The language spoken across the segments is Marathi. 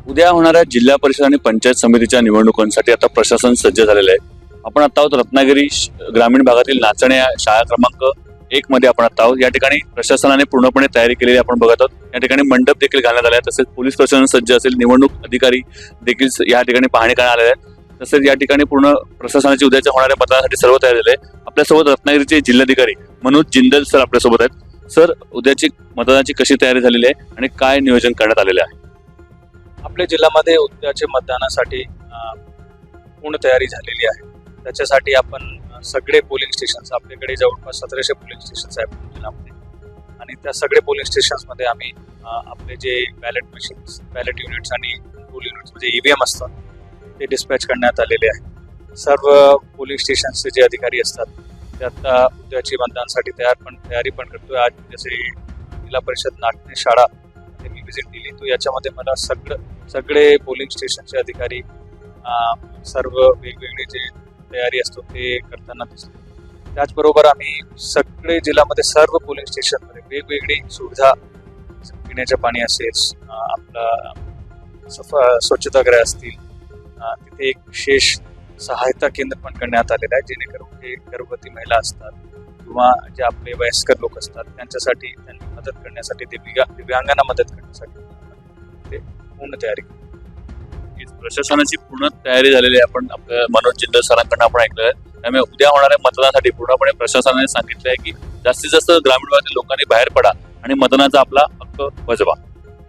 उद्या होणाऱ्या जिल्हा परिषद आणि पंचायत समितीच्या निवडणुकांसाठी आता प्रशासन सज्ज झालेलं आहे. आपण आता आहोत रत्नागिरी ग्रामीण भागातील नाचणे या शाळा क्रमांक 1 मध्ये आपण आता आहोत. या ठिकाणी प्रशासनाने पूर्णपणे तयारी केलेली आपण बघत आहोत. या ठिकाणी मंडप देखील घालण्यात आले आहे. तसेच पोलीस प्रशासन सज्ज असेल, निवडणूक अधिकारी देखील या ठिकाणी पाहणी करण्यात आलेले आहेत. तसेच या ठिकाणी पूर्ण प्रशासनाची उद्याच्या होणाऱ्या मतदानासाठी सर्व तयारी झाले आहे. आपल्यासोबत रत्नागिरीचे जिल्हाधिकारी मनोज जिंदल सर आपल्यासोबत आहेत. सर, उद्याची मतदानाची कशी तयारी झालेली आहे आणि काय नियोजन करण्यात आलेले आहे? आपल्या जिल्ह्यामध्ये उद्याच्या मतदानासाठी पूर्ण तयारी झालेली आहे. त्याच्यासाठी आपण सगळे पोलिंग स्टेशन्स, आपल्याकडे जवळपास 1700 पोलिंग स्टेशन्स आहेत जिल्ह्यामध्ये, आणि त्या सगळे पोलिंग स्टेशन्समध्ये आम्ही आपले जे बॅलेट मशीन्स, बॅलेट युनिट्स आणि पोल युनिट्स म्हणजे EVM असतात ते डिस्पॅच करण्यात आलेले आहे. सर्व पोलिंग स्टेशन्सचे जे अधिकारी असतात ते आता उद्याची मतदानासाठी तयारी पण करतोय. आज जसे जिल्हा परिषद नाचणे शाळा मी व्हिजिट दिली, तो याच्यामध्ये मला सगळे पोलिंग स्टेशनचे अधिकारी सर्व वेगवेगळे जे तयारी असतो ते करताना दिसतो. त्याचबरोबर आम्ही सगळे जिल्ह्यामध्ये सर्व पोलिंग स्टेशनमध्ये वेगवेगळी सुविधा, पिण्याचे पाणी असेल, आपला स्वच्छतागृह असतील, तिथे एक विशेष सहायता केंद्र पण करण्यात आलेलं आहे, जेणेकरून जे गर्भवती महिला असतात किंवा जे आपले वयस्कर लोक असतात त्यांच्यासाठी, त्यांनी मदत करण्यासाठी, दिव्यांगांना मदत करण्यासाठी ते पूर्ण तयारी. प्रशासनाची पूर्ण तयारी झालेली आहे. आपण आपल्या मनोज जिंदल सरांकडून आपण ऐकलं आहे. त्यामुळे उद्या होणाऱ्या मतदानासाठी पूर्णपणे प्रशासनाने सांगितलं आहे की जास्तीत जास्त ग्रामीण भागातील लोकांनी बाहेर पडा आणि मतदानाचा आपला हक्क बजवा.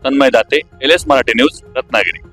Tanmay Date, LS Marathi news, Ratnagiri.